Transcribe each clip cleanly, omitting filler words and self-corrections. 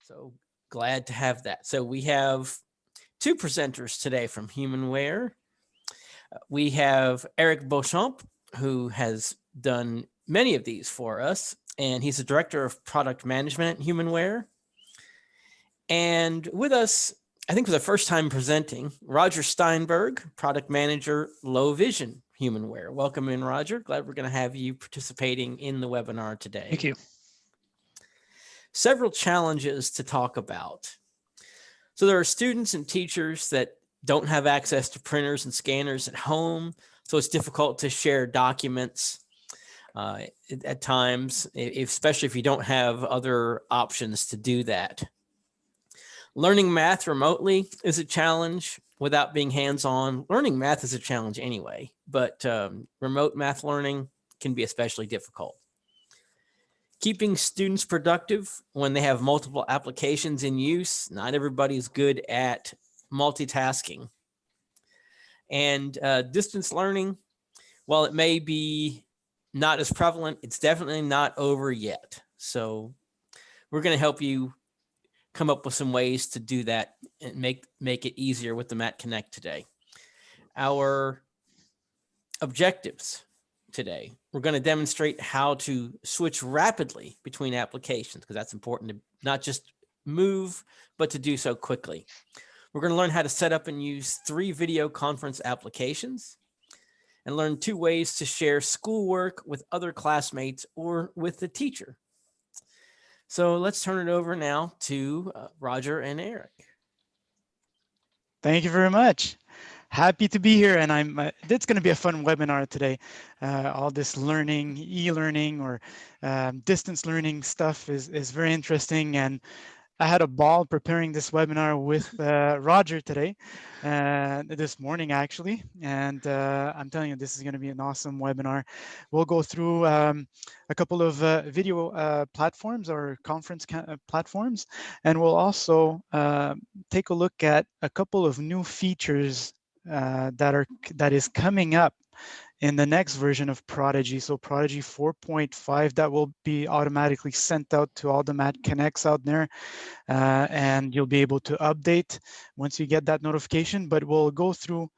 So glad to have that. So we have two presenters today from HumanWare. We have Eric Beauchamp, who has done many of these for us, and he's the Director of Product Management at HumanWare. And with us, I think for the first time presenting, Roger Steinberg, Product Manager, Low Vision HumanWare. Welcome in, Roger. Glad we're going to have you participating in the webinar today. Thank you. Several challenges to talk about. So there are students and teachers that don't have access to printers and scanners at home, so it's difficult to share documents at times, especially if you don't have other options to do that. Learning math remotely is a challenge without being hands-on. Learning math is a challenge anyway, but remote math learning can be especially difficult. Keeping students productive when they have multiple applications in use. Not everybody's good at multitasking. And distance learning, while it may be not as prevalent, it's definitely not over yet. So we're going to help you come up with some ways to do that and make it easier with the Matt Connect today. Our objectives today, we're going to demonstrate how to switch rapidly between applications, because that's important to not just move, but to do so quickly. We're going to learn how to set up and use 3 video conference applications and learn 2 ways to share schoolwork with other classmates or with the teacher. So let's turn it over now to Roger and Eric. Thank you very much. Happy to be here, and it's going to be a fun webinar today. All this learning, e-learning or distance learning stuff is very interesting, and I had a ball preparing this webinar with Roger today, this morning actually, and I'm telling you, this is going to be an awesome webinar. We'll go through a couple of video platforms or conference platforms, and we'll also take a look at a couple of new features that is coming up in the next version of Prodigy. So Prodigy 4.5, that will be automatically sent out to all the Matt Connects out there, and you'll be able to update once you get that notification. But we'll go through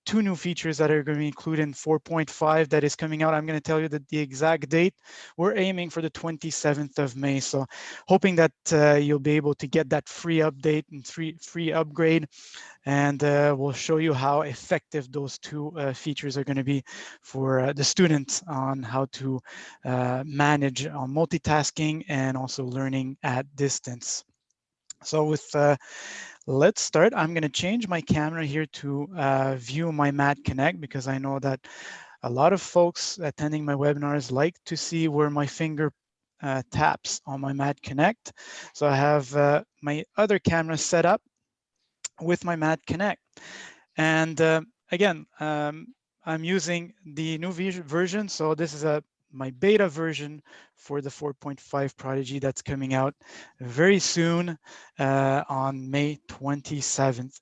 2 new features that are going to be included in 4.5 that is coming out. I'm going to tell you that the exact date. We're aiming for the 27th of May. So hoping that you'll be able to get that free update and free upgrade. And we'll show you how effective those 2 features are going to be for the students on how to manage on multitasking and also learning at distance. So with let's start. I'm going to change my camera here to view my Matt Connect, because I know that a lot of folks attending my webinars like to see where my finger taps on my Matt Connect. So I have my other camera set up with my Matt Connect. And again, I'm using the new version. So this is my beta version for the 4.5 Prodigy that's coming out very soon on May 27th.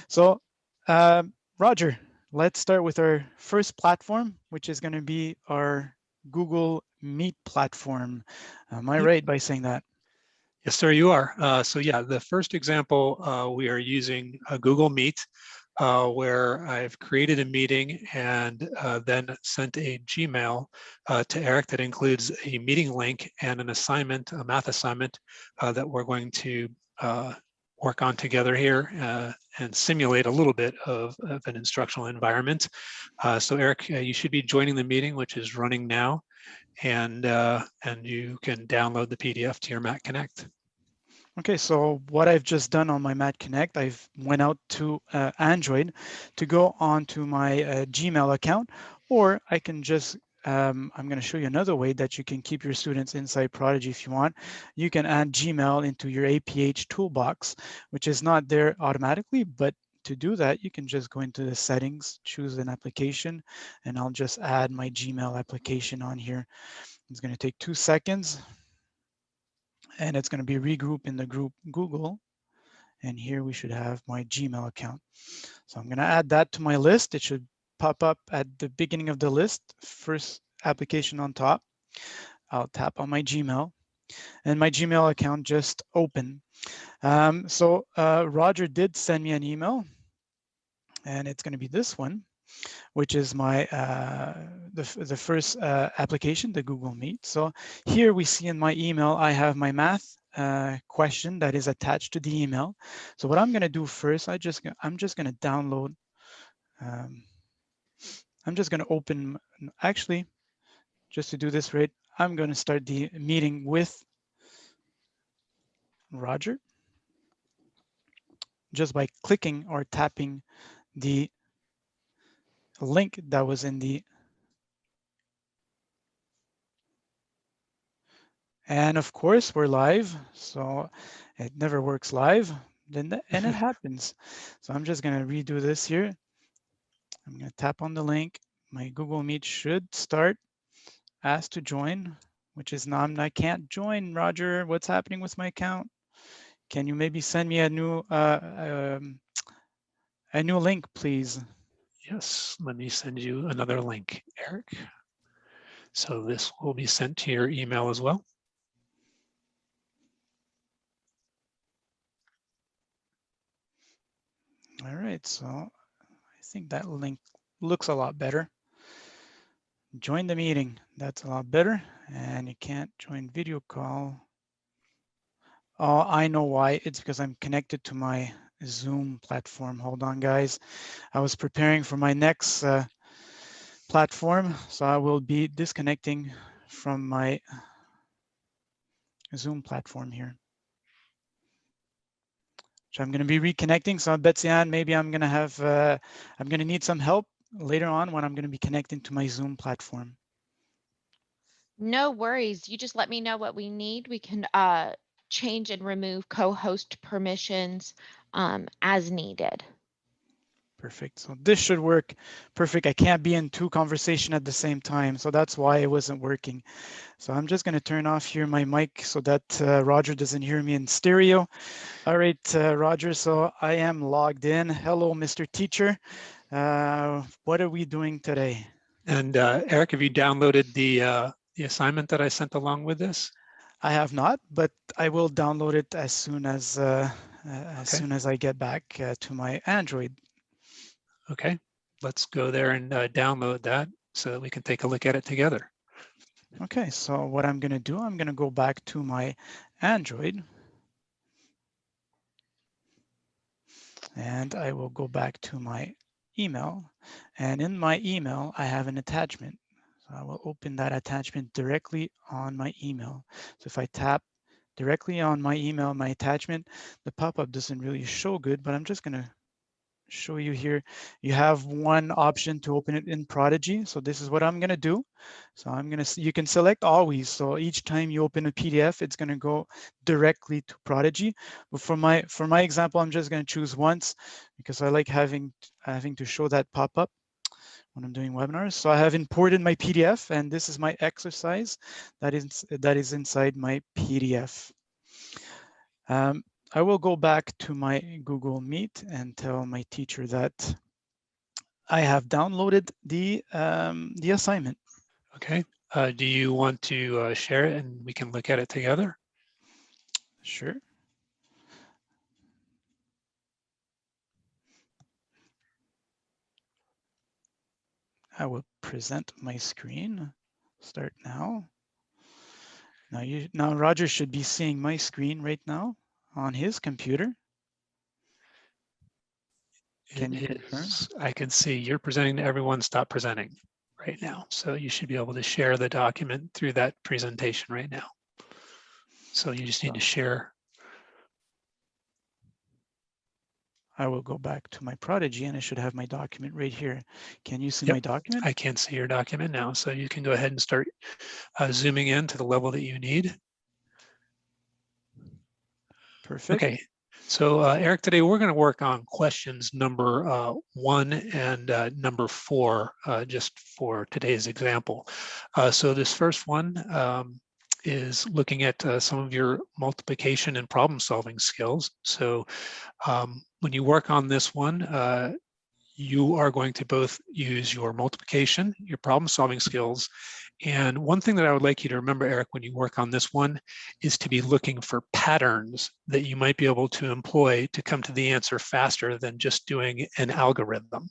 So Roger, let's start with our first platform, which is going to be our Google Meet platform. Am I right by saying that? Yes, sir, you are. So yeah, the first example, we are using Google Meet, where I've created a meeting and then sent a Gmail to Eric that includes a meeting link and an assignment, a math assignment that we're going to work on together here and simulate a little bit of an instructional environment. So Eric, you should be joining the meeting, which is running now, and you can download the PDF to your Matt Connect. Okay, so what I've just done on my Matt Connect, I've went out to Android to go on to my Gmail account, or I can just, I'm going to show you another way that you can keep your students inside Prodigy if you want. You can add Gmail into your APH toolbox, which is not there automatically, but to do that, you can just go into the settings, choose an application, and I'll just add my Gmail application on here. It's going to take 2 seconds. And it's going to be regrouped in the group Google. And here we should have my Gmail account. So I'm going to add that to my list. It should pop up at the beginning of the list, first application on top. I'll tap on my Gmail. and my Gmail account just open. So Roger did send me an email, and it's going to be this one, which is my the first application, the Google Meet. So here we see in my email, I have my math question that is attached to the email. So what I'm going to do first, I'm just going to download. I'm just going to open. Actually, just to do this right, I'm going to start the meeting with Roger just by clicking or tapping the link that was in the, and of course we're live, so it never works live, and it happens. So I'm just going to redo this here. I'm going to tap on the link. My Google Meet should start. Ask to join, which is now I can't join. Roger, what's happening with my account? Can you maybe send me a new link, please? Yes, let me send you another link, Eric. So this will be sent to your email as well. All right, so I think that link looks a lot better. Join the meeting, that's a lot better. And you can't join video call. Oh, I know why. It's because I'm connected to my Zoom platform. Hold on, guys. I was preparing for my next platform, so I will be disconnecting from my Zoom platform here. So I'm going to be reconnecting. So Betsy Ann, maybe I'm going to have, I'm going to need some help later on when I'm going to be connecting to my Zoom platform. No worries. You just let me know what we need. We can change and remove co-host permissions as needed. Perfect. So this should work perfect. I can't be in two conversations at the same time, so that's why it wasn't working. So I'm just going to turn off here my mic so that Roger doesn't hear me in stereo. All right, Roger, so I am logged in. Hello, Mr. Teacher. What are we doing today? And Eric, have you downloaded the assignment that I sent along with this? I have not, but I will download it as soon as I get back to my Android. Okay, let's go there and download that so that we can take a look at it together. Okay, so what I'm going to do, I'm going to go back to my Android. And I will go back to my email. And in my email, I have an attachment. So I will open that attachment directly on my email. So if I tap directly on my email, my attachment, the pop-up doesn't really show good, but I'm just going to show you here. You have one option to open it in Prodigy. So this is what I'm going to do. So you can select always. So each time you open a PDF, it's going to go directly to Prodigy. But for my example, I'm just going to choose once because I like having to show that pop up when I'm doing webinars. So I have imported my PDF, and this is my exercise that is inside my PDF. I will go back to my Google Meet and tell my teacher that I have downloaded the assignment. Okay, do you want to share it and we can look at it together? Sure. I will present my screen. Start now. Now Roger should be seeing my screen right now on his computer. Can you confirm? I can see you're presenting to everyone. Stop presenting right now. So you should be able to share the document through that presentation right now. So you just need to share. I will go back to my Prodigy and I should have my document right here. Can you see Yep, my document? I can see your document now. So you can go ahead and start zooming in to the level that you need. Perfect. Okay, so Eric, today we're going to work on questions number 1 and number 4, just for today's example. So this first one is looking at some of your multiplication and problem solving skills. So when you work on this one, you are going to both use your multiplication, your problem solving skills, And one thing that I would like you to remember, Eric, when you work on this one is to be looking for patterns that you might be able to employ to come to the answer faster than just doing an algorithm.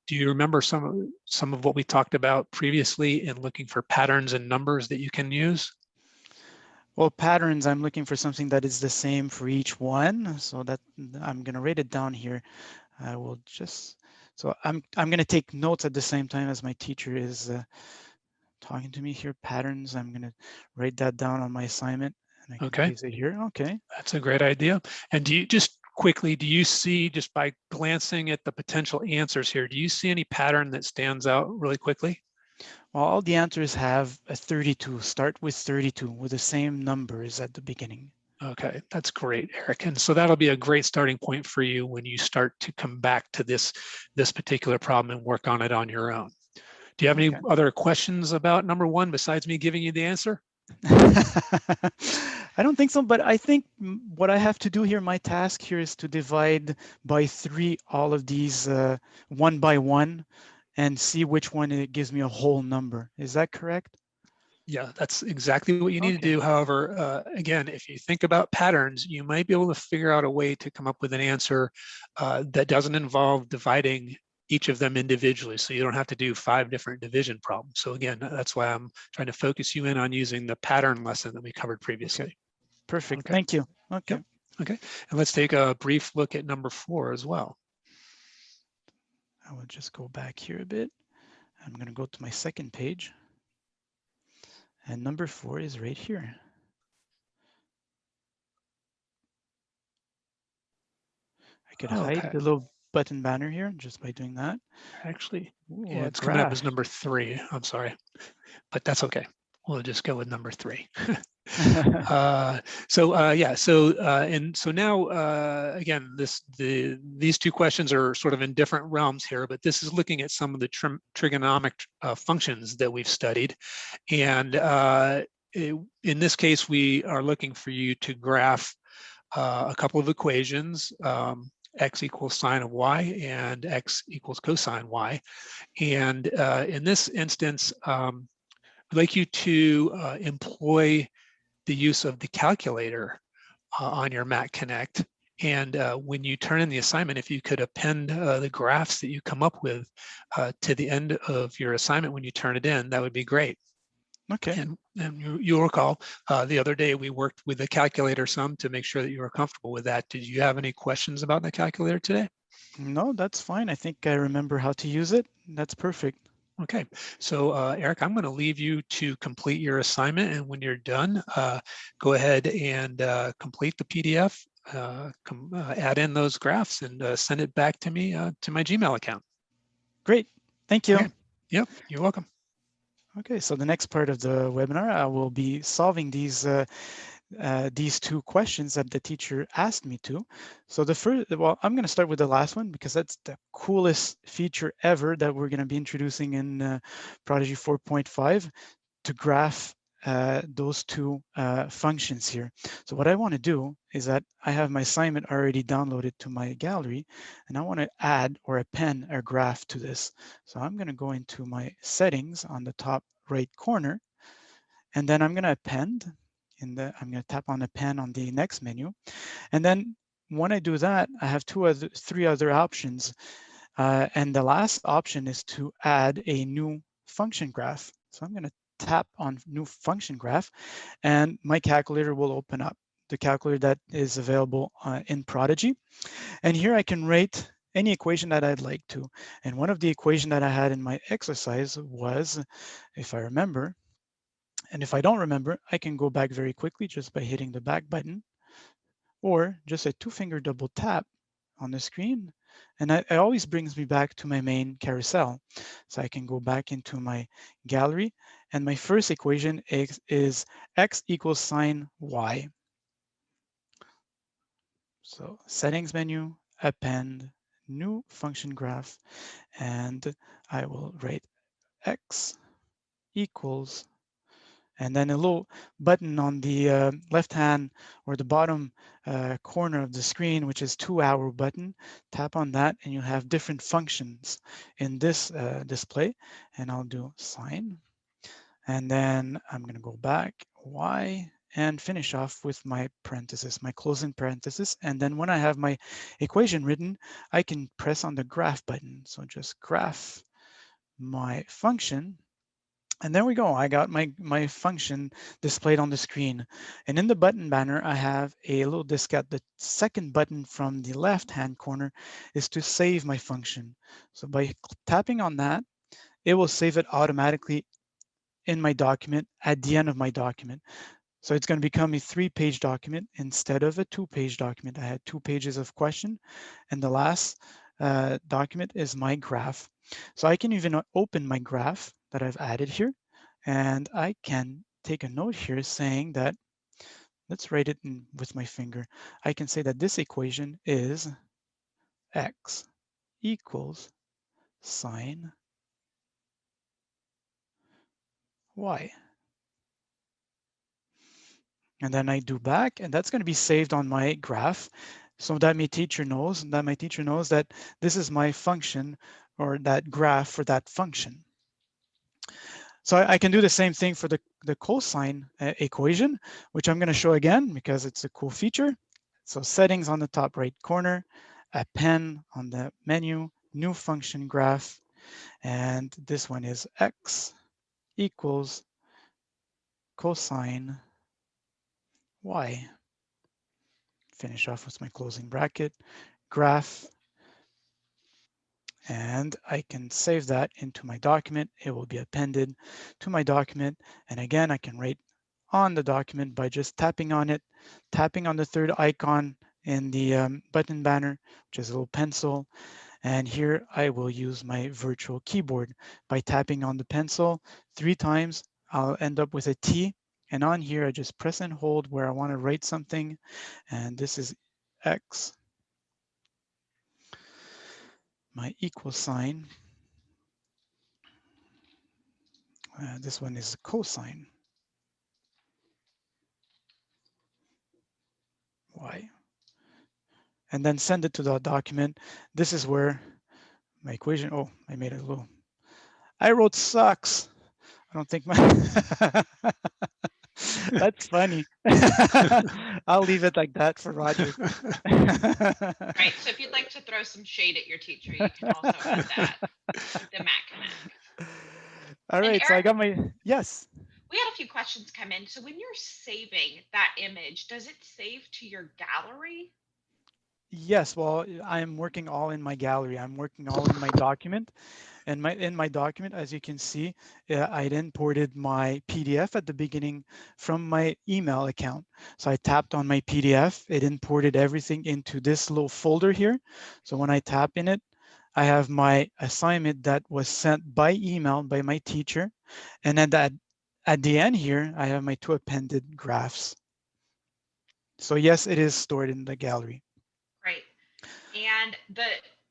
Do you remember some of what we talked about previously in looking for patterns and numbers that you can use? Well, patterns, I'm looking for something that is the same for each one. So that I'm going to write it down here. I will just, so I'm going to take notes at the same time as my teacher is talking to me here. Patterns, I'm going to write that down on my assignment and I can Okay. place it here. Okay. That's a great idea. And do you just quickly, do you see, just by glancing at the potential answers here, do you see any pattern that stands out really quickly? Well, all the answers have a 32, start with 32 with the same numbers at the beginning. Okay, that's great, Eric. And so that'll be a great starting point for you when you start to come back to this particular problem and work on it on your own. Do you have any other questions about number one besides me giving you the answer? I don't think so, but I think what I have to do here, my task here is to divide by 3 all of these one by one and see which one it gives me a whole number. Is that correct? Yeah, that's exactly what you need to do. However, again, if you think about patterns, you might be able to figure out a way to come up with an answer that doesn't involve dividing each of them individually. So you don't have to do 5 different division problems. So again, that's why I'm trying to focus you in on using the pattern lesson that we covered previously. Okay. Perfect. Okay. Thank you. Okay. Yep. Okay. And let's take a brief look at number 4 as well. I will just go back here a bit. I'm going to go to my second page. And number 4 is right here. I could hide the little button banner here just by doing that. Actually, ooh, yeah, it's coming up as number 3. I'm sorry, but that's okay. We'll just go with number 3. So now again, these 2 questions are sort of in different realms here, but this is looking at some of the trigonomic functions that we've studied, and in this case, we are looking for you to graph a couple of equations. X equals sine of y and x equals cosine y. And in this instance, I'd like you to employ the use of the calculator on your Mac Connect. And when you turn in the assignment, if you could append the graphs that you come up with to the end of your assignment when you turn it in, that would be great. Okay. And you'll recall the other day we worked with the calculator some to make sure that you were comfortable with that. Did you have any questions about the calculator today? No, that's fine. I think I remember how to use it. That's perfect. Okay, so Eric, I'm going to leave you to complete your assignment, and when you're done, go ahead and complete the PDF, add in those graphs, and send it back to me to my Gmail account. Great, thank you. Okay. Yep, you're welcome. Okay, so the next part of the webinar, I will be solving these 2 questions that the teacher asked me to. So the first, well, I'm going to start with the last one because that's the coolest feature ever that we're going to be introducing in Prodigy 4.5 to graph those 2 functions here. So what I want to do is that I have my assignment already downloaded to my gallery, and I want to add or append a graph to this. So I'm going to go into my settings on the top right corner, and then I'm going to append. I'm going to tap on append on the next menu, and then when I do that, I have 3 other options, and the last option is to add a new function graph. So I'm going to tap on new function graph, and my calculator will open up, the calculator that is available in Prodigy. And here I can write any equation that I'd like to. And one of the equation that I had in my exercise was, if I remember, and if I don't remember, I can go back very quickly just by hitting the back button, or just a 2-finger double tap on the screen. And it always brings me back to my main carousel. So I can go back into my gallery, and my first equation is x equals sine y. So settings menu, append, new function graph, and I will write x equals, and then a little button on the left hand or the bottom corner of the screen, which is 2-hour button. Tap on that and you have different functions in this display. And I'll do sine. And then I'm going to go back, Y, and finish off with my parenthesis, my closing parenthesis. And then when I have my equation written, I can press on the graph button. So just graph my function. And there we go. I got my function displayed on the screen. And in the button banner, I have a little diskette. The second button from the left-hand corner is to save my function. So by tapping on that, it will save it automatically in my document at the end of my document. So it's going to become a 3-page document instead of a 2-page document. I had 2 pages of question, and the last document is my graph. So I can even open my graph that I've added here, and I can take a note here saying that, let's write it in with my finger. I can say that this equation is x equals sine y. And then I do back, and that's going to be saved on my graph. So that my teacher knows that this is my function, or that graph for that function. So I can do the same thing for the cosine equation, which I'm going to show again because it's a cool feature. So settings on the top right corner, append on the menu, new function graph, and this one is x equals cosine y. Finish off with my closing bracket, graph, and I can save that into my document. It will be appended to my document. And again, I can write on the document by just tapping on it, tapping on the third icon in the button banner, which is a little pencil. And here I will use my virtual keyboard. By tapping on the pencil 3 times, I'll end up with a T. And on here, I just press and hold where I want to write something. And this is X, my equal sign. This one is cosine y. And then send it to the document. This is where my equation, oh, I made it a little, I wrote sucks. I don't think my, that's funny. I'll leave it like that for Roger. Right, so if you'd like to throw some shade at your teacher, you can also add that with the Mac Connect. All right, Eric, so I got my, yes. We had a few questions come in. So when you're saving that image, does it save to your gallery? Yes, well, I'm working all in my gallery. I'm working all in my document. And in my document, as you can see, I'd imported my PDF at the beginning from my email account. So I tapped on my PDF. It imported everything into this little folder here. So when I tap in it, I have my assignment that was sent by email by my teacher. And then at the end here, I have my 2 appended graphs. So yes, it is stored in the gallery. Great. And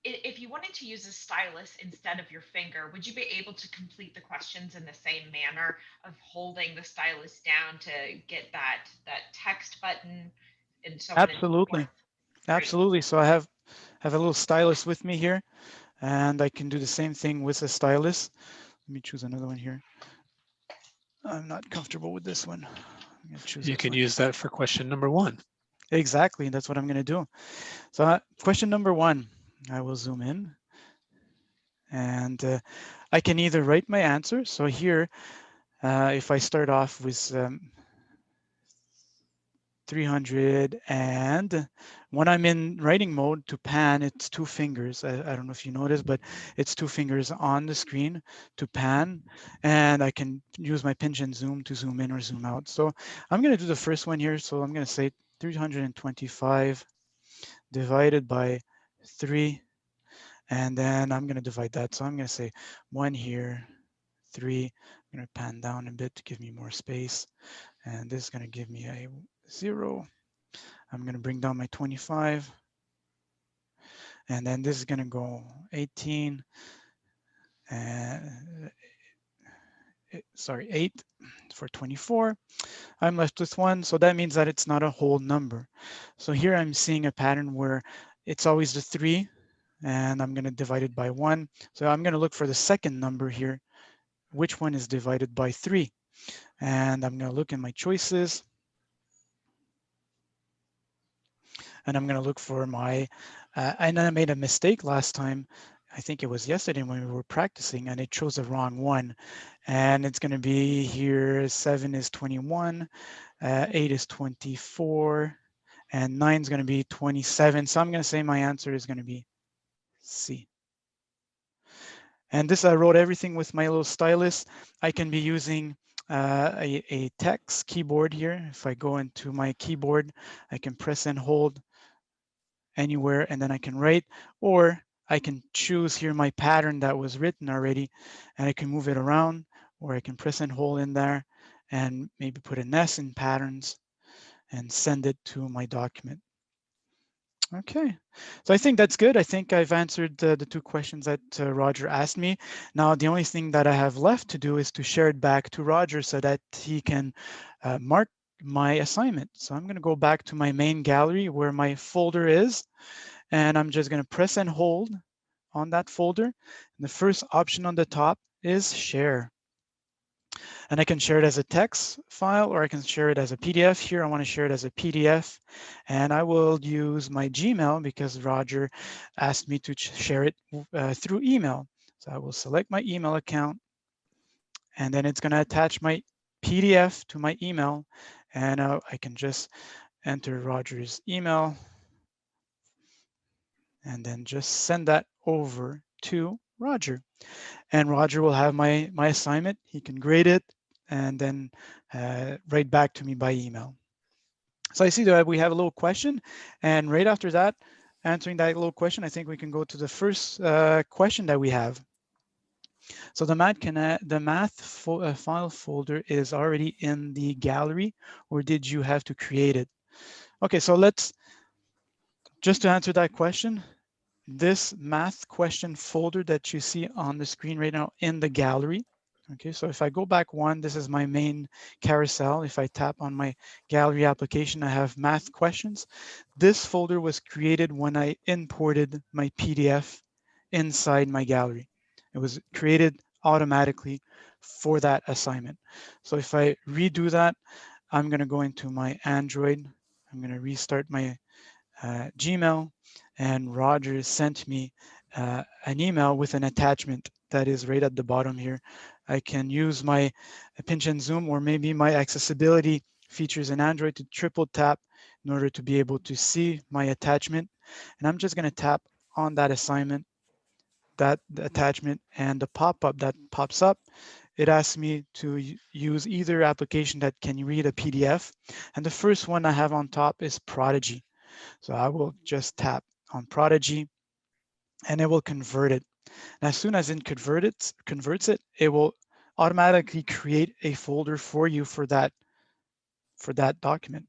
if you wanted to use a stylus instead of your finger, would you be able to complete the questions in the same manner of holding the stylus down to get that text button and so on? Absolutely. Absolutely. So I have a little stylus with me here, and I can do the same thing with a stylus. Let me choose another one here. I'm not comfortable with this one. I'm gonna choose You can use that for question number 1. Exactly, that's what I'm going to do. So question number 1, I will zoom in, and I can either write my answer. So here, if I start off with 300, and when I'm in writing mode to pan, it's 2 fingers. I don't know if you noticed, but it's 2 fingers on the screen to pan, and I can use my pinch and zoom to zoom in or zoom out. So I'm going to do the first one here. So I'm going to say 325 divided by 3, and then I'm going to divide that. So I'm going to say 1 here, 3. I'm going to pan down a bit to give me more space, and this is going to give me a 0. I'm going to bring down my 25, and then this is going to go 18, and sorry, 8 for 24. I'm left with 1, so that means that it's not a whole number. So here I'm seeing a pattern where it's always the 3, and I'm going to divide it by 1. So I'm going to look for the second number here. Which one is divided by 3? And I'm going to look in my choices. And I'm going to look for my, and I made a mistake last time. I think it was yesterday when we were practicing, and it chose the wrong one. And it's going to be here, 7 is 21, 8 is 24, and 9 is going to be 27. So I'm going to say my answer is going to be C. And this, I wrote everything with my little stylus. I can be using a text keyboard here. If I go into my keyboard, I can press and hold anywhere, and then I can write, or I can choose here my pattern that was written already, and I can move it around, or I can press and hold in there and maybe put an S in patterns and send it to my document. Okay, so I think that's good. I think I've answered the 2 questions that Roger asked me. Now, the only thing that I have left to do is to share it back to Roger so that he can mark my assignment. So I'm going to go back to my main gallery where my folder is, and I'm just going to press and hold on that folder. And the first option on the top is share. And I can share it as a text file, or I can share it as a PDF. Here, I want to share it as a PDF. And I will use my Gmail because Roger asked me to share it through email. So I will select my email account, and then it's going to attach my PDF to my email. And I can just enter Roger's email and then just send that over to Roger. And Roger will have my assignment. He can grade it and then write back to me by email. So I see that we have a little question, and right after that, answering that little question, I think we can go to the first question that we have. So the math file folder is already in the gallery, or did you have to create it? Okay, so let's, just to answer that question, this math question folder that you see on the screen right now in the gallery. Okay, so if I go back one, this is my main carousel. If I tap on my gallery application, I have math questions. This folder was created when I imported my PDF inside my gallery. It was created automatically for that assignment. So if I redo that, I'm going to go into my Android. I'm going to restart my Gmail, and Roger sent me an email with an attachment that is right at the bottom here. I can use my pinch and zoom, or maybe my accessibility features in Android to triple tap in order to be able to see my attachment. And I'm just going to tap on that assignment, that attachment, and the pop-up that pops up, it asks me to use either application that can read a PDF. And the first one I have on top is Prodigy. So I will just tap on Prodigy, and it will convert it. And as soon as it converts it, it will automatically create a folder for you for that document.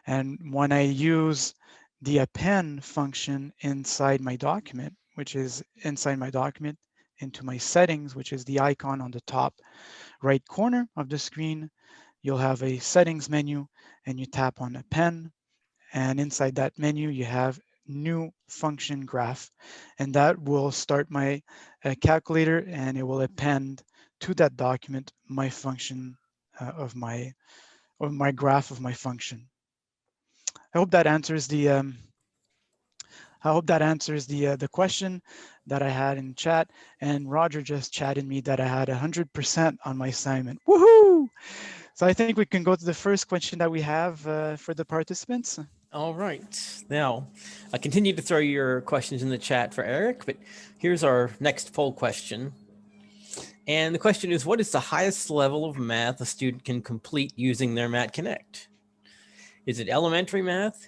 And when I use the append function inside my document, which is inside my document into my settings, which is the icon on the top right corner of the screen, you'll have a settings menu, and you tap on append. And inside that menu, you have new function graph, and that will start my calculator, and it will append to that document my function of my graph of my function. I hope that answers the the question that I had in chat. And Roger just chatted me that I had 100% on my assignment. Woohoo! So I think we can go to the first question that we have for the participants. All right. Now, I continue to throw your questions in the chat for Eric, but here's our next poll question. And the question is, what is the highest level of math a student can complete using their Math Connect? Is it elementary math,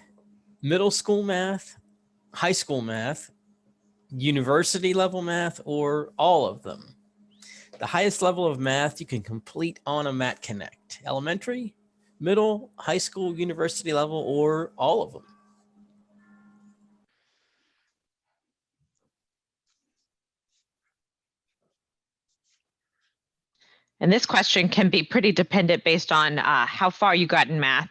middle school math, high school math, university level math, or all of them? The highest level of math you can complete on a Math Connect: elementary, middle, high school, university level, or all of them? And this question can be pretty dependent based on how far you got in math.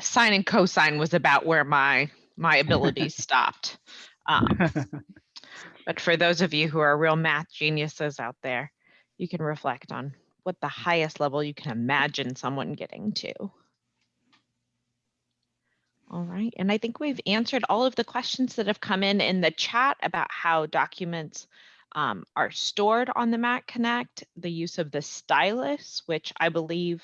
Sine and cosine was about where my abilities stopped. But for those of you who are real math geniuses out there, you can reflect on what the highest level you can imagine someone getting to. All right, and I think we've answered all of the questions that have come in the chat about how documents are stored on the Mac Connect, the use of the stylus, which I believe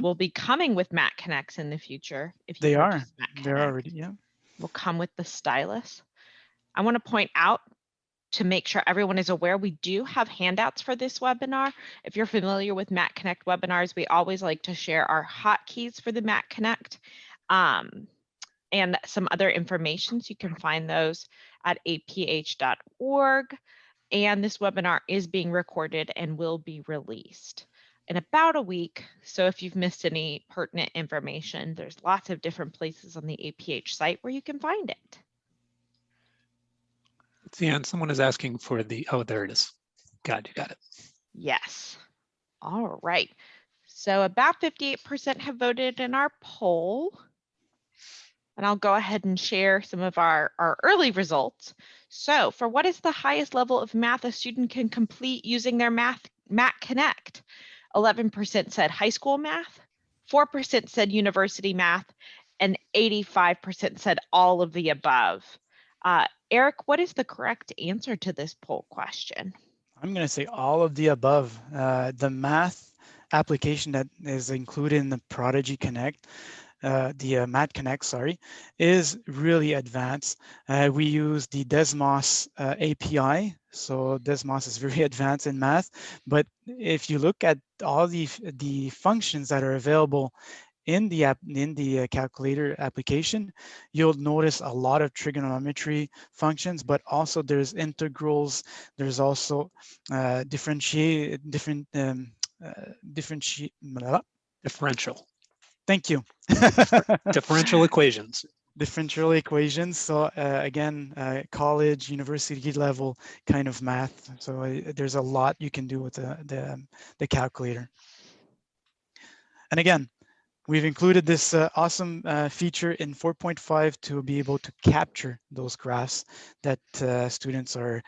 will be coming with Mac Connects in the future. If you They are. purchase Mac They're Connect, already, yeah. will come with the stylus. I want to point out, to make sure everyone is aware, we do have handouts for this webinar. If you're familiar with Mac Connect webinars, we always like to share our hotkeys for the Mac Connect and some other information. So you can find those at aph.org. And this webinar is being recorded and will be released in about a week. So if you've missed any pertinent information, there's lots of different places on the APH site where you can find it. And someone is asking for the, oh, there it is. You got it. Yes. All right. So about 58% have voted in our poll. And I'll go ahead and share some of our early results. So for what is the highest level of math a student can complete using their Mac Connect? 11% said high school math, 4% said university math, and 85% said all of the above. Eric, what is the correct answer to this poll question? I'm going to say all of the above. The math application that is included in the Prodigy Connect, the Math Connect, sorry, is really advanced. We use the Desmos API, so Desmos is very advanced in math. But if you look at all the functions that are available in the calculator application, you'll notice a lot of trigonometry functions, but also there's integrals. There's also differential. Thank you. Differential equations. Differential equations. So again, college, university level kind of math. So there's a lot you can do with the calculator. And again, we've included this awesome feature in 4.5 to be able to capture those graphs that students are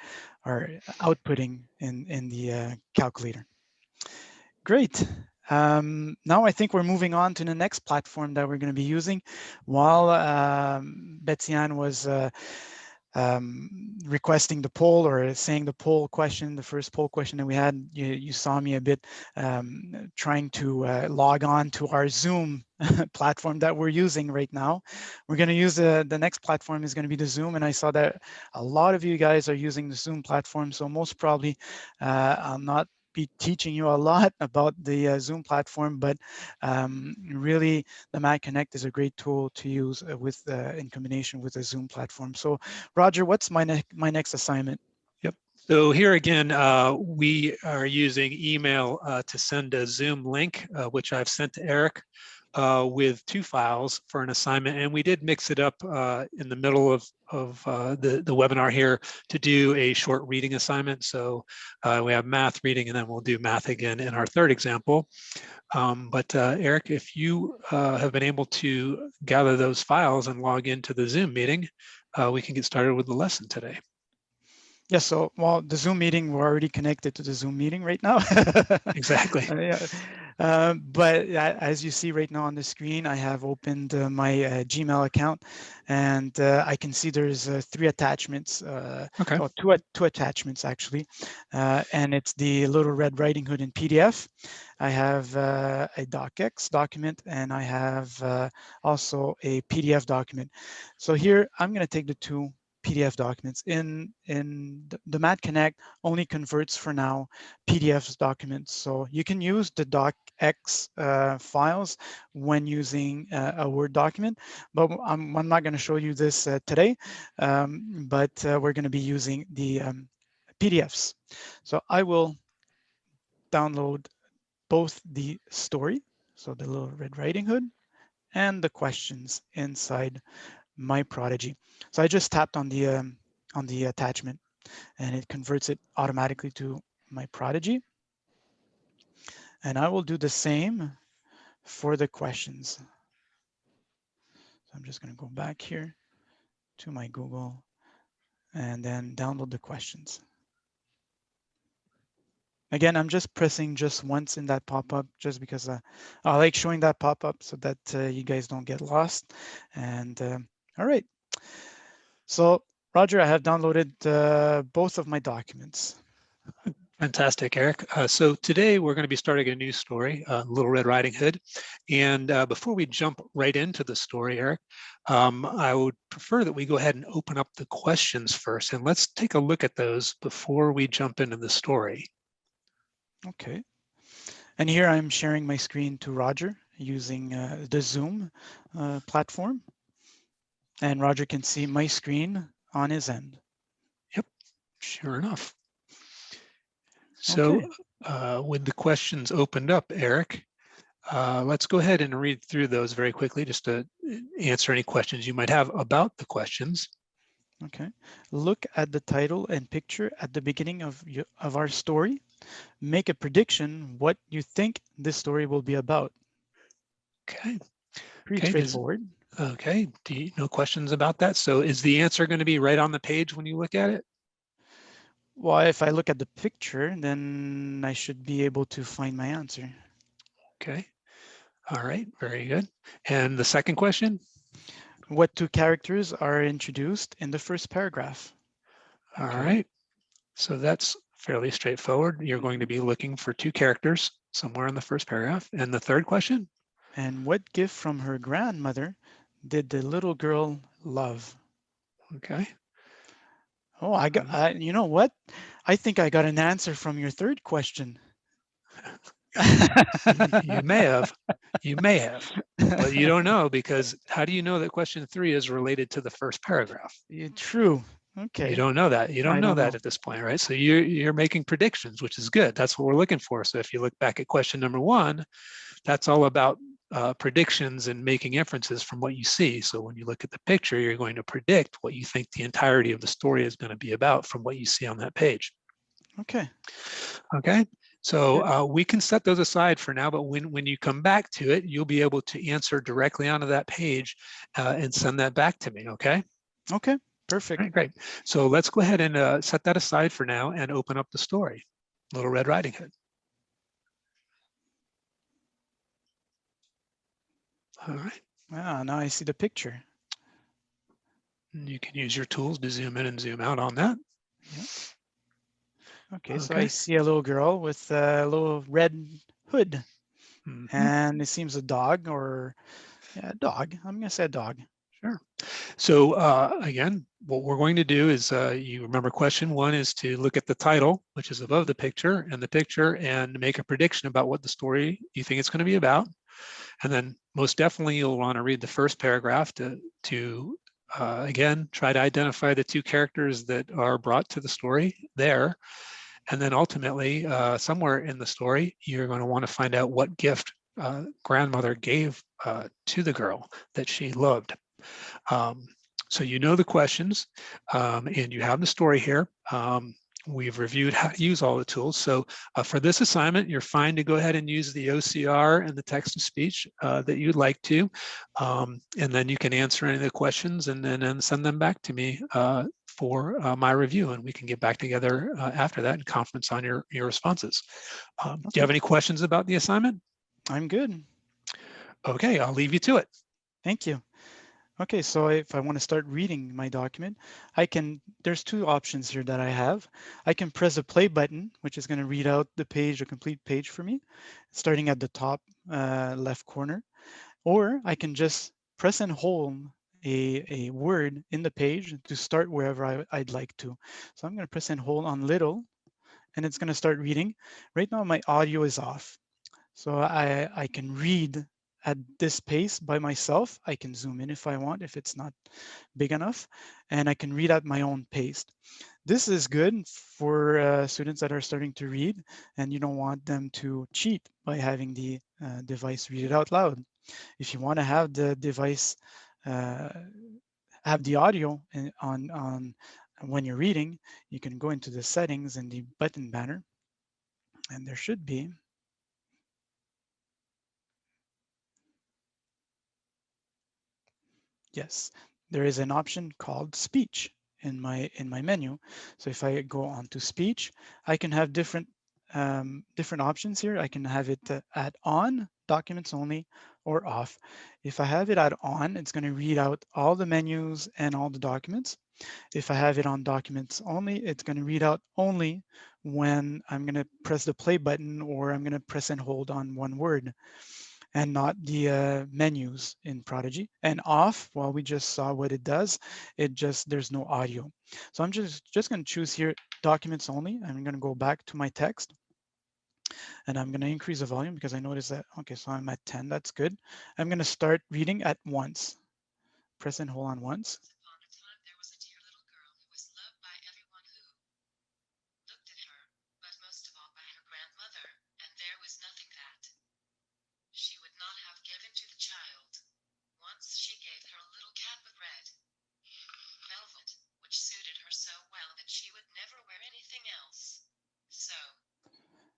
outputting in the calculator. Great. Now I think we're moving on to the next platform that we're going to be using. While Betsy Ann was requesting the poll or saying the poll question, the first poll question that we had, you saw me a bit trying to log on to our Zoom platform that we're using right now. We're going to use the next platform is going to be the Zoom, and I saw that a lot of you guys are using the Zoom platform, so most probably I'll not be teaching you a lot about the Zoom platform, but really the Mac Connect is a great tool to use with in combination with the Zoom platform. So Roger, what's my next assignment? Yep. So here again, we are using email to send a Zoom link, which I've sent to Eric with 2 files for an assignment. And we did mix it up in the middle of the webinar here to do a short reading assignment. So we have math reading, and then we'll do math again in our third example. But Eric, if you have been able to gather those files and log into the Zoom meeting, we can get started with the lesson today. Yes, so well, the Zoom meeting, we're already connected to the Zoom meeting right now. Exactly. But as you see right now on the screen, I have opened my Gmail account, and I can see there's 3 attachments, Okay. or two attachments actually, and it's the Little Red Riding Hood in PDF. I have a docx document, and I have also a PDF document. So here, I'm going to take the 2 PDF documents. In the Math Connect only converts for now PDF documents, so you can use the docx files when using a Word document, but I'm not going to show you this today, but we're going to be using the PDFs. So I will download both the story, so the Little Red Riding Hood, and the questions inside my Prodigy. So I just tapped on the attachment, and it converts it automatically to my Prodigy. And I will do the same for the questions. So I'm just going to go back here to my Google and then download the questions. Again, I'm just pressing just once in that pop-up just because I like showing that pop-up so that you guys don't get lost. And all right. So Roger, I have downloaded both of my documents. Fantastic, Eric. So today we're going to be starting a new story, Little Red Riding Hood. And before we jump right into the story, Eric, I would prefer that we go ahead and open up the questions first. And let's take a look at those before we jump into the story. Okay. And here I'm sharing my screen to Roger using the Zoom platform. And Roger can see my screen on his end. Yep, sure enough. So Okay. with the questions opened up, Eric, let's go ahead and read through those very quickly just to answer any questions you might have about the questions. Okay. Look at the title and picture at the beginning of our story. Make a prediction what you think this story will be about. Okay. Pretty Okay. straightforward. Okay. No questions about that? So is the answer going to be right on the page when you look at it? Well, if I look at the picture, then I should be able to find my answer. Okay. All right. Very good. And the second question? What two characters are introduced in the first paragraph? All Okay. right. So that's fairly straightforward. You're going to be looking for two characters somewhere in the first paragraph. And the third question? And what gift from her grandmother did the little girl love? Okay. Oh, you know what? I think I got an answer from your third question. You may have, but you don't know, because how do you know that question 3 is related to the first paragraph? Yeah, true. Okay. You don't know that. You don't I know don't that know. at this point, right? So you're making predictions, which is good. That's what we're looking for. So if you look back at question number 1, that's all about predictions and making inferences from what you see. So when you look at the picture, you're going to predict what you think the entirety of the story is going to be about from what you see on that page. Okay. Okay. So we can set those aside for now, but when you come back to it, you'll be able to answer directly onto that page and send that back to me. Okay. Okay. Perfect. All right, great. So let's go ahead and set that aside for now and open up the story, Little Red Riding Hood. All right. Ah, now I see the picture. And you can use your tools to zoom in and zoom out on that. Yeah. Okay, so Okay. I see a little girl with a little red hood, Mhm. and it seems a dog, or yeah, a dog. I'm gonna say a dog. Sure. So again, what we're going to do is, you remember question 1 is to look at the title, which is above the picture, and make a prediction about what the story you think it's going to be about. And then most definitely you'll want to read the first paragraph to again, try to identify the two characters that are brought to the story there. And then ultimately, somewhere in the story, you're going to want to find out what gift grandmother gave to the girl that she loved. So you know the questions, and you have the story here. We've reviewed how to use all the tools. So for this assignment, you're fine to go ahead and use the OCR and the text-to-speech that you'd like to. And then you can answer any of the questions and then send them back to me for my review, and we can get back together after that and conference on your responses. Do you have any questions about the assignment? I'm good. Okay, I'll leave you to it. Thank you. Okay, so if I want to start reading my document, there's two options here that I have. I can press the play button, which is going to read out the page, a complete page for me, starting at the top left corner, or I can just press and hold a word in the page to start wherever I'd like to. So I'm going to press and hold on little, and it's going to start reading. Right now, my audio is off. So I can read at this pace by myself. I can zoom in if I want, if it's not big enough, and I can read at my own pace. This is good for students that are starting to read, and you don't want them to cheat by having the device read it out loud. If you want to have the device have the audio on when you're reading, you can go into the settings in the button banner, and there should be. Yes, there is an option called speech in my menu. So if I go on to speech, I can have different different options here. I can have it at on, documents only, or off. If I have it at on, it's going to read out all the menus and all the documents. If I have it on documents only, it's going to read out only when I'm going to press the play button or I'm going to press and hold on one word, and not the menus in Prodigy. And off, well, we just saw what it does. There's no audio. So I'm just going to choose here documents only. I'm going to go back to my text, and I'm going to increase the volume because I noticed that, okay, so I'm at 10, that's good. I'm going to start reading at once. Press and hold on once.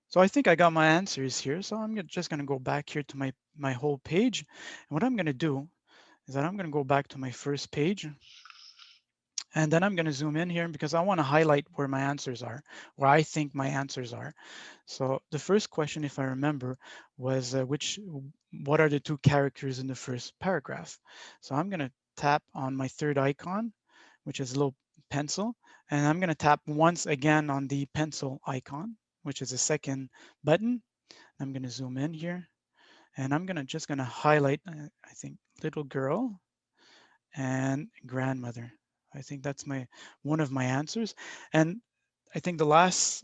So I think I got my answers here. So I'm just going to go back here to my whole page. And what I'm going to do is that I'm going to go back to my first page. And then I'm going to zoom in here because I want to highlight where my answers are, where I think my answers are. So the first question, if I remember, was what are the two characters in the first paragraph? So I'm going to tap on my third icon, which is a little pencil. And I'm going to tap once again on the pencil icon, which is the second button. I'm going to zoom in here, and I'm just going to highlight, I think, little girl and grandmother. I think that's one of my answers. And I think the last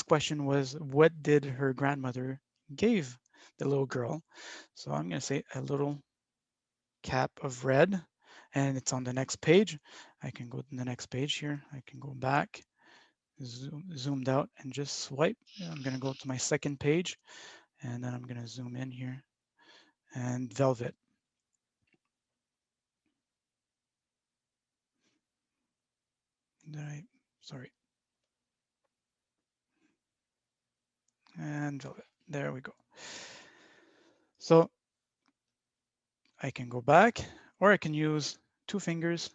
question was, what did her grandmother give the little girl? So I'm going to say a little cap of red, and it's on the next page. I can go to the next page here. I can go back, zoomed out, and just swipe. I'm going to go to my second page, and then I'm going to zoom in here, and velvet. Sorry. And velvet. There we go. So I can go back, or I can use two fingers,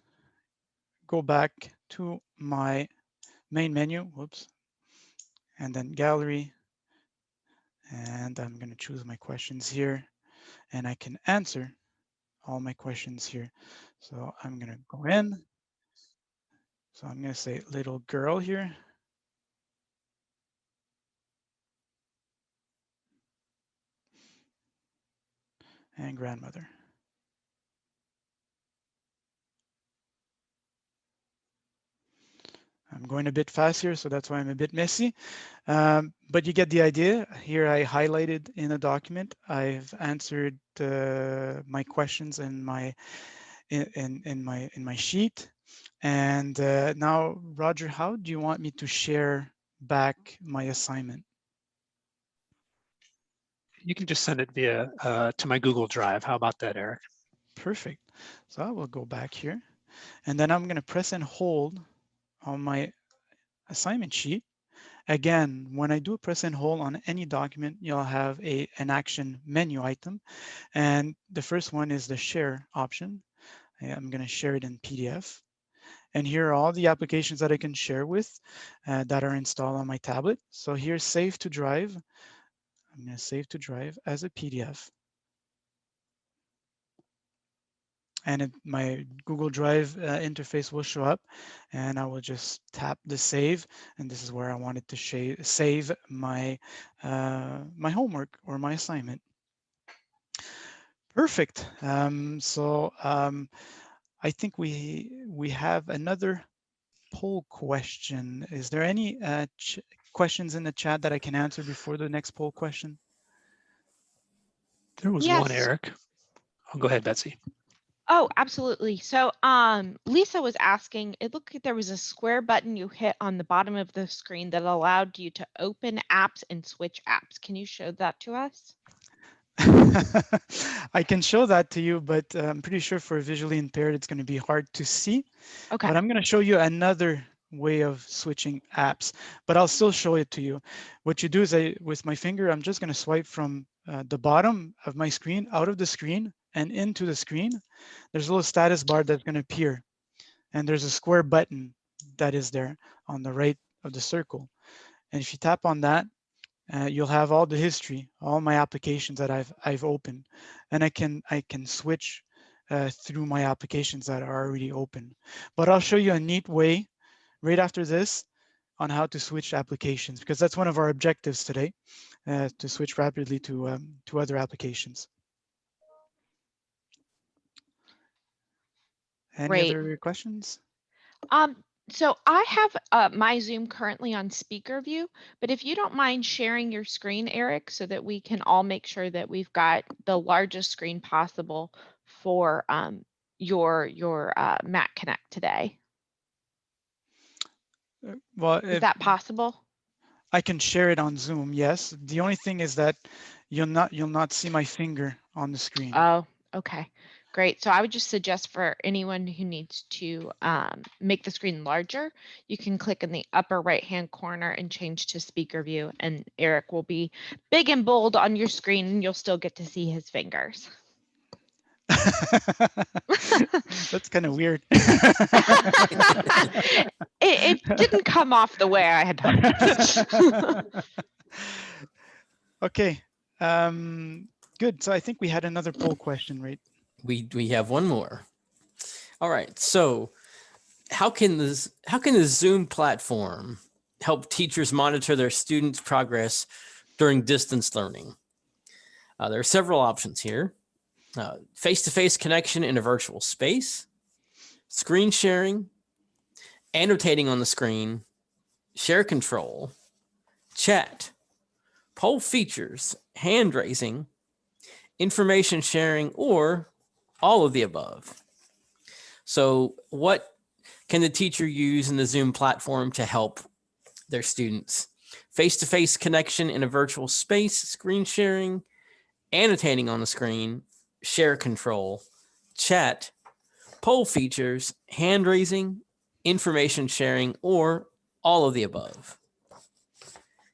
go back to my main menu, whoops, and then gallery. And I'm going to choose my questions here, and I can answer all my questions here. So I'm going to go in. So I'm going to say little girl here. And grandmother. I'm going a bit fast here, so that's why I'm a bit messy. But you get the idea. Here I highlighted in a document. I've answered my questions in my sheet. And now, Roger, how do you want me to share back my assignment? You can just send it via to my Google Drive. How about that, Eric? Perfect. So I will go back here, and then I'm going to press and hold on my assignment sheet. Again, when I do press and hold on any document, you'll have an action menu item. And the first one is the share option. I'm going to share it in PDF. And here are all the applications that I can share with that are installed on my tablet. So here's Save to Drive. I'm going to save to drive as a PDF. And my Google Drive interface will show up, and I will just tap the save, and this is where I wanted to save my my homework or my assignment. Perfect. I think we have another poll question. Is there any questions in the chat that I can answer before the next poll question? There was one, Eric. Oh, go ahead, Betsy. Oh, absolutely. So Lisa was asking, it looked like there was a square button you hit on the bottom of the screen that allowed you to open apps and switch apps. Can you show that to us? I can show that to you, but I'm pretty sure for visually impaired, it's going to be hard to see. Okay. But I'm going to show you another way of switching apps, but I'll still show it to you. What you do is with my finger, I'm just going to swipe from the bottom of my screen out of the screen and into the screen. There's a little status bar that's going to appear, and there's a square button that is there on the right of the circle. And if you tap on that, you'll have all the history, all my applications that I've opened, and I can switch through my applications that are already open. But I'll show you a neat way right after this on how to switch applications, because that's one of our objectives today, to switch rapidly to other applications. Any Great. other questions? So I have my Zoom currently on speaker view, but if you don't mind sharing your screen, Eric, so that we can all make sure that we've got the largest screen possible for your Mac Connect today. Well, Is that possible? I can share it on Zoom, yes. The only thing is that you'll not see my finger on the screen. Oh, okay. Great. So I would just suggest for anyone who needs to make the screen larger, you can click in the upper right-hand corner and change to speaker view, and Eric will be big and bold on your screen, and you'll still get to see his fingers. That's kind of weird. It didn't come off the way I had hoped. Okay, good. So I think we had another poll question, right? We have one more. All right. So how can the Zoom platform help teachers monitor their students' progress during distance learning? There are several options here. Face-to-face connection in a virtual space, screen sharing, annotating on the screen, share control, chat, poll features, hand raising, information sharing, or all of the above. So what can the teacher use in the Zoom platform to help their students? Face-to-face connection in a virtual space, screen sharing, annotating on the screen, share control, chat, poll features, hand raising, information sharing, or all of the above.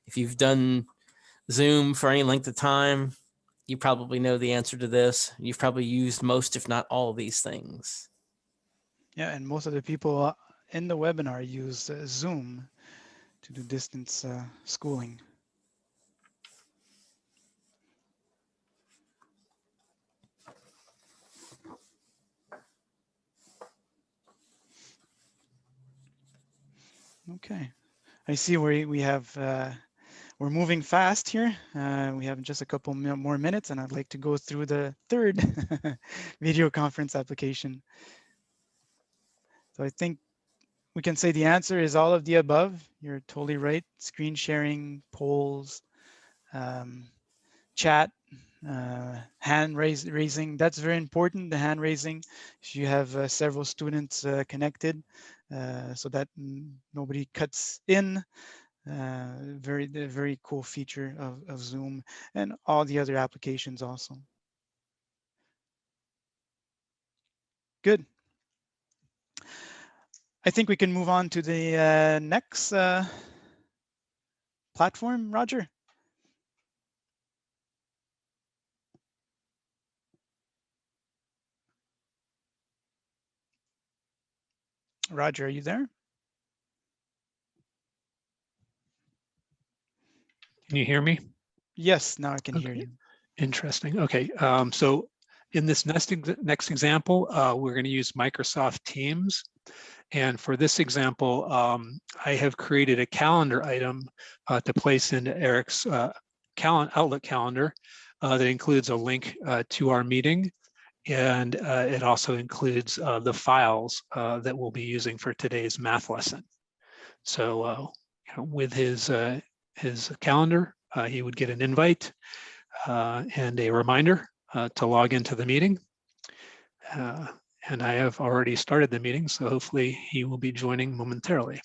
If you've done Zoom for any length of time, you probably know the answer to this. You've probably used most, if not all, of these things. Yeah, and most of the people in the webinar use Zoom to do distance schooling. Okay, I see we have, we're moving fast here. We have just a couple more minutes, and I'd like to go through the third video conference application. So I think we can say the answer is all of the above. You're totally right. Screen sharing, polls, chat, hand raising. That's very important, the hand raising. If you have several students connected, so that nobody cuts in. Very cool feature of Zoom and all the other applications also. Good. I think we can move on to the next platform, Roger. Roger, are you there? Can you hear me? Yes, now I can hear you. Interesting. Okay, so in this next example, we're going to use Microsoft Teams. And for this example, I have created a calendar item to place into Eric's Outlook calendar that includes a link to our meeting. And it also includes the files that we'll be using for today's math lesson. So with his calendar, he would get an invite and a reminder to log into the meeting. And I have already started the meeting, so hopefully he will be joining momentarily.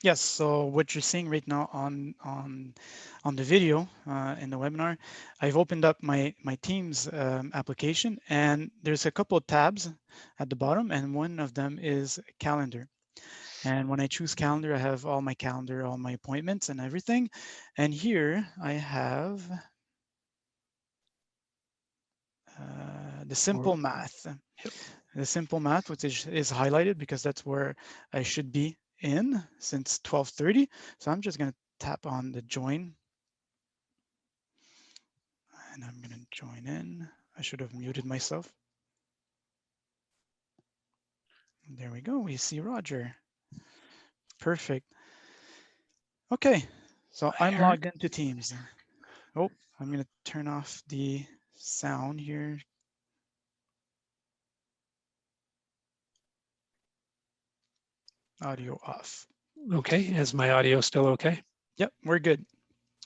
Yes, so what you're seeing right now on the video in the webinar, I've opened up my Teams application, and there's a couple of tabs at the bottom, and one of them is calendar. And when I choose calendar, I have all my calendar, all my appointments and everything. And here I have the simple math. Yep. The simple math, which is highlighted because that's where I should be in since 12:30. So I'm just going to tap on the join. And I'm going to join in. I should have muted myself. There we go. We see Roger. Perfect. Okay, so I'm logged into Teams. Oh, I'm going to turn off the sound here. Audio off. Okay, is my audio still okay? Yep, we're good.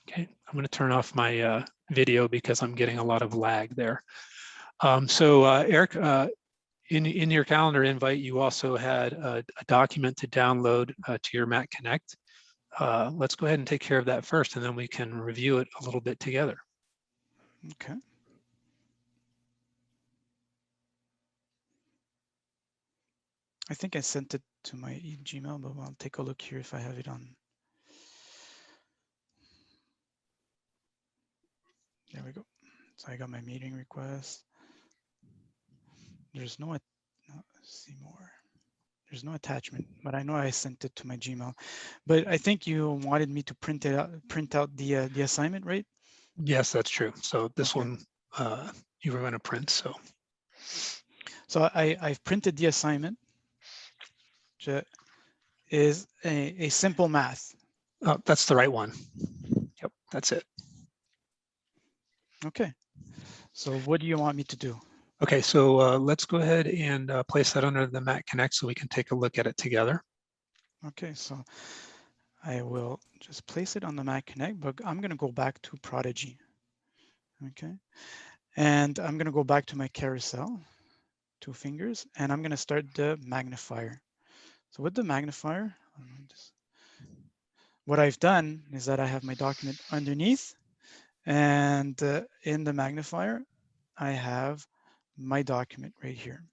Okay, I'm going to turn off my video because I'm getting a lot of lag there. Eric, in your calendar invite, you also had a document to download to your Mac Connect. Let's go ahead and take care of that first, and then we can review it a little bit together. Okay. I think I sent it to my Gmail, but I'll take a look here if I have it on. There we go. So I got my meeting request. There's no, let's see more. There's no attachment, but I know I sent it to my Gmail. But I think you wanted me to print out the assignment, right? Yes, that's true. So this one you were going to print. So I've printed the assignment, which is a simple math. That's the right one. Yep, that's it. Okay. So what do you want me to do? Okay, so let's go ahead and place that under the Mac Connect so we can take a look at it together. Okay, so I will just place it on the Mac Connect, but I'm going to go back to Prodigy. Okay, and I'm going to go back to my carousel, 2 fingers, and I'm going to start the magnifier. So with the magnifier, what I've done is that I have my document underneath, and in the magnifier, I have my document right here.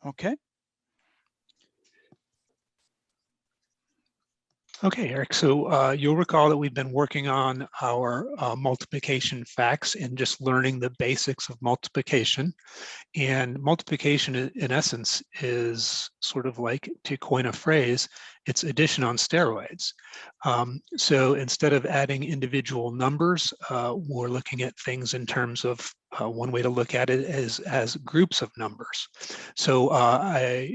Okay. Okay, Eric, so you'll recall that we've been working on our multiplication facts and just learning the basics of multiplication. And multiplication, in essence, is sort of like, to coin a phrase, it's addition on steroids. So instead of adding individual numbers, we're looking at things in terms of one way to look at it as groups of numbers. So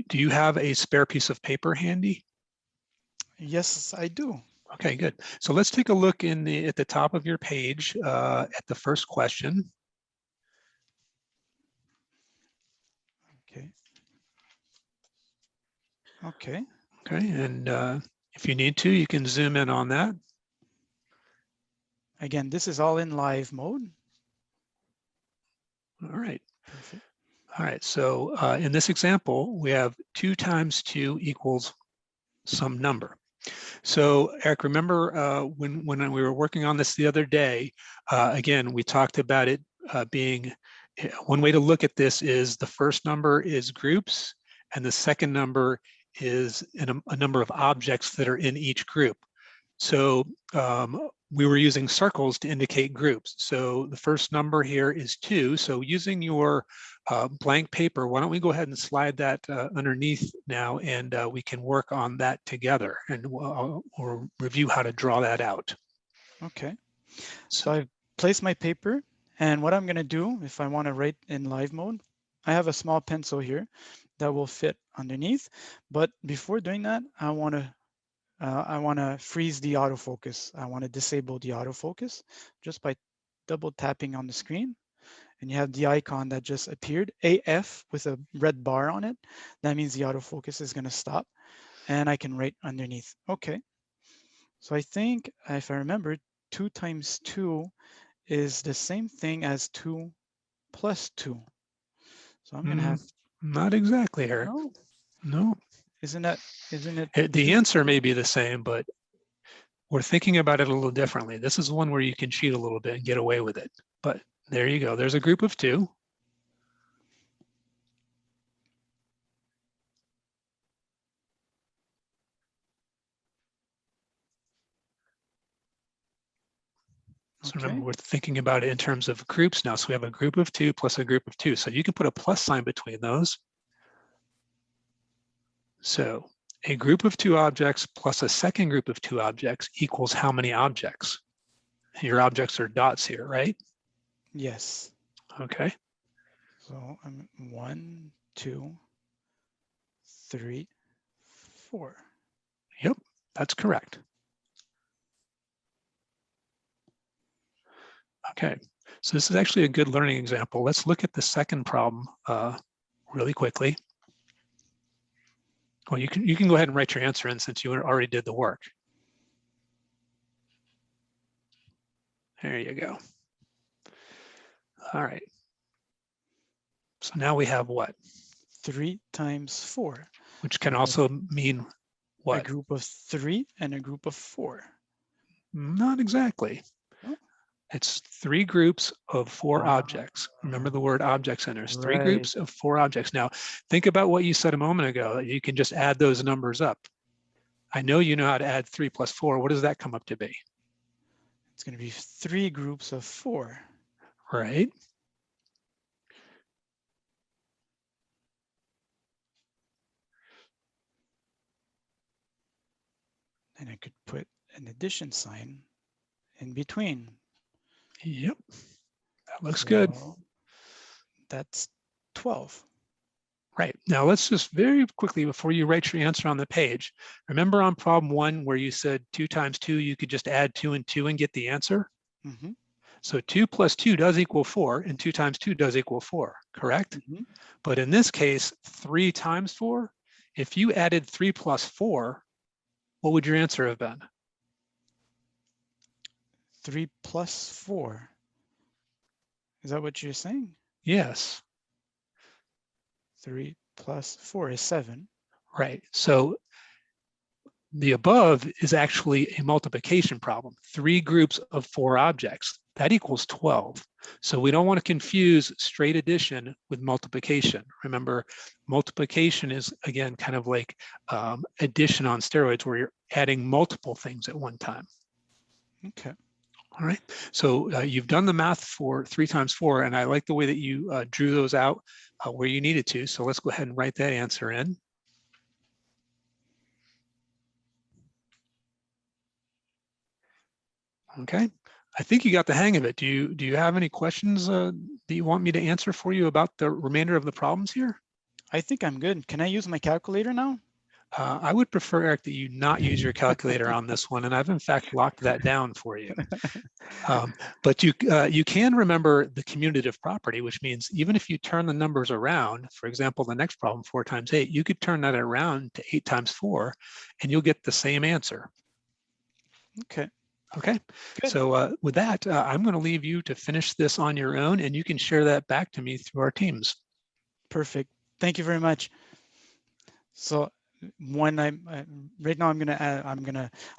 do you have a spare piece of paper handy? Yes, I do. Okay, good. So let's take a look at the top of your page at the first question. Okay. Okay. Okay, and if you need to, you can zoom in on that. Again, this is all in live mode. All right. Perfect. All right, so in this example, we have 2 times 2 equals some number. So Eric, remember when we were working on this the other day, again, we talked about it being, one way to look at this is the first number is groups, and the second number is a number of objects that are in each group. So we were using circles to indicate groups. So the first number here is 2. So using your blank paper, why don't we go ahead and slide that underneath now, and we can work on that together, and we'll review how to draw that out. Okay. So I've placed my paper, and what I'm going to do, if I want to write in live mode, I have a small pencil here that will fit underneath. But before doing that, I want to freeze the autofocus. I want to disable the autofocus just by double tapping on the screen. And you have the icon that just appeared, AF with a red bar on it. That means the autofocus is going to stop, and I can write underneath. Okay. So I think, if I remember, 2 times 2 is the same thing as 2 plus 2. So I'm going to have. Not exactly, Eric. No. No. Isn't it? The answer may be the same, but we're thinking about it a little differently. This is one where you can cheat a little bit and get away with it. But there you go. There's a group of 2. So remember, we're thinking about it in terms of groups now. So we have a group of 2 plus a group of 2. So you can put a plus sign between those. So a group of 2 objects plus a second group of 2 objects equals how many objects? Your objects are dots here, right? Yes. Okay. So I'm 1, 2, 3, 4. Yep, that's correct. Okay, so this is actually a good learning example. Let's look at the second problem really quickly. Well, you can go ahead and write your answer in since you already did the work. There you go. All right. So now we have what? 3 times 4. Which can also mean what? A group of 3 and a group of 4. Not exactly. Oh. It's 3 groups of 4 objects. Remember the word objects in there. There's 3 groups of 4 objects. Now, think about what you said a moment ago. You can just add those numbers up. I know you know how to add 3 plus 4. What does that come up to be? It's going to be 3 groups of 4. Right. And I could put an addition sign in between. Yep, that looks good. That's 12. Right, now let's just very quickly, before you write your answer on the page, remember on problem 1 where you said 2 times 2, you could just add 2 and 2 and get the answer? Mm-hmm. So 2 plus 2 does equal 4, and 2 times 2 does equal 4, correct? Mm-hmm. But in this case, 3 times 4, if you added 3 plus 4, what would your answer have been? 3 plus 4. Is that what you're saying? Yes. 3 plus 4 is 7. Right. So the above is actually a multiplication problem. 3 groups of 4 objects. That equals 12. So we don't want to confuse straight addition with multiplication. Remember, multiplication is, again, kind of like addition on steroids where you're adding multiple things at one time. Okay. All right. So you've done the math for 3 times 4, and I like the way that you drew those out where you needed to. So let's go ahead and write that answer in. Okay. I think you got the hang of it. Do you have any questions that you want me to answer for you about the remainder of the problems here? I think I'm good. Can I use my calculator now? I would prefer, Eric, that you not use your calculator on this one, and I've in fact locked that down for you. But you can remember the commutative property, which means even if you turn the numbers around, for example, the next problem, 4 times 8, you could turn that around to 8 times 4, and you'll get the same answer. Okay. Okay, good. So with that, I'm going to leave you to finish this on your own, and you can share that back to me through our teams. Perfect. Thank you very much. So when right now, I'm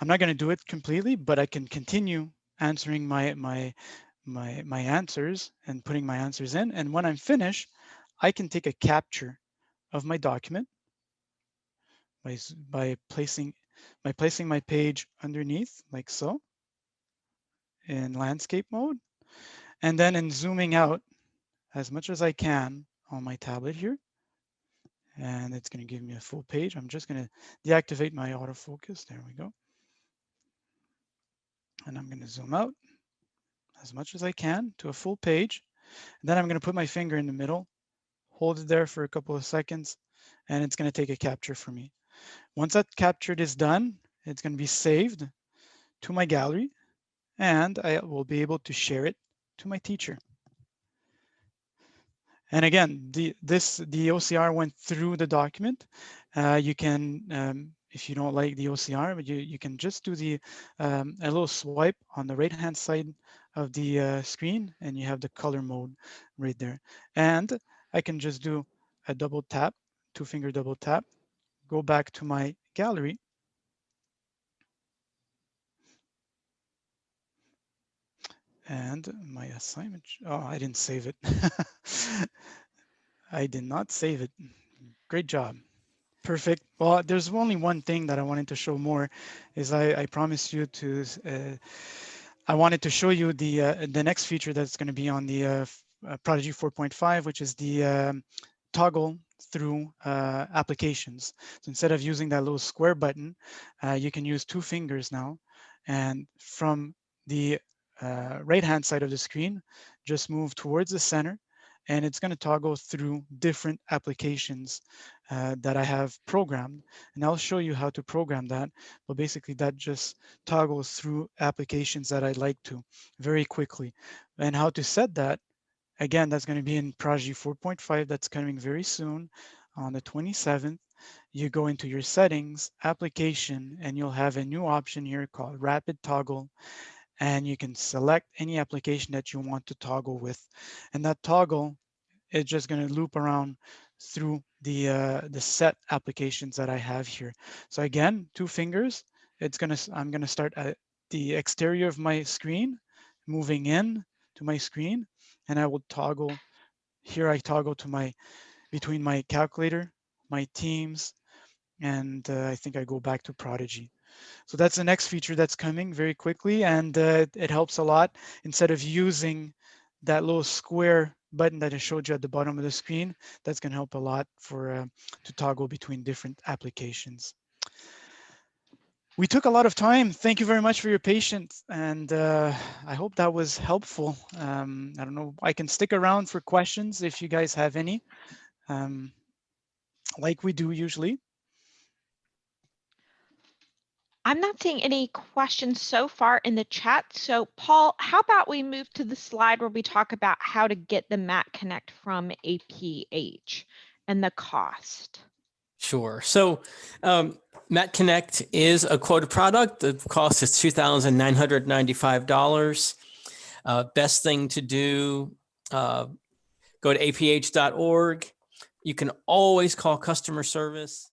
not gonna do it completely, but I can continue answering my answers and putting my answers in. And when I'm finished, I can take a capture of my document by placing my page underneath like so in landscape mode, and then in zooming out as much as I can on my tablet here. And it's going to give me a full page. I'm just going to deactivate my autofocus. There we go. And I'm going to zoom out as much as I can to a full page. And then I'm going to put my finger in the middle, hold it there for a couple of seconds, and it's going to take a capture for me. Once that captured is done, it's going to be saved to my gallery, and I will be able to share it to my teacher. And again, the OCR went through the document. You can, if you don't like the OCR, but you can just do a little swipe on the right-hand side of the screen, and you have the color mode right there. And I can just do a double tap, 2-finger double tap, go back to my gallery. And my assignment, oh, I didn't save it. I did not save it. Great job. Perfect. Well, there's only one thing that I wanted to show more, is I promised you to, I wanted to show you the next feature that's going to be on the Prodigy 4.5, which is the toggle through applications. So instead of using that little square button, you can use 2 fingers now. And from the right-hand side of the screen, just move towards the center, and it's going to toggle through different applications that I have programmed. And I'll show you how to program that. But basically, that just toggles through applications that I'd like to very quickly. And how to set that, again, that's going to be in Prodigy 4.5. That's coming very soon on the 27th. You go into your settings, application, and you'll have a new option here called Rapid Toggle. And you can select any application that you want to toggle with. And that toggle is just going to loop around through the set applications that I have here. So again, 2 fingers. I'm going to start at the exterior of my screen, moving in to my screen, and I will toggle. Here I toggle to between my calculator, my Teams, and I think I go back to Prodigy. So that's the next feature that's coming very quickly, and it helps a lot. Instead of using that little square button that I showed you at the bottom of the screen, that's going to help a lot for to toggle between different applications. We took a lot of time. Thank you very much for your patience, and I hope that was helpful. I don't know, I can stick around for questions if you guys have any, like we do usually. I'm not seeing any questions so far in the chat. So Paul, how about we move to the slide where we talk about how to get the Matt Connect from APH and the cost? Sure. So Matt Connect is a quota product. The cost is $2,995. Best thing to do, go to aph.org. You can always call customer service.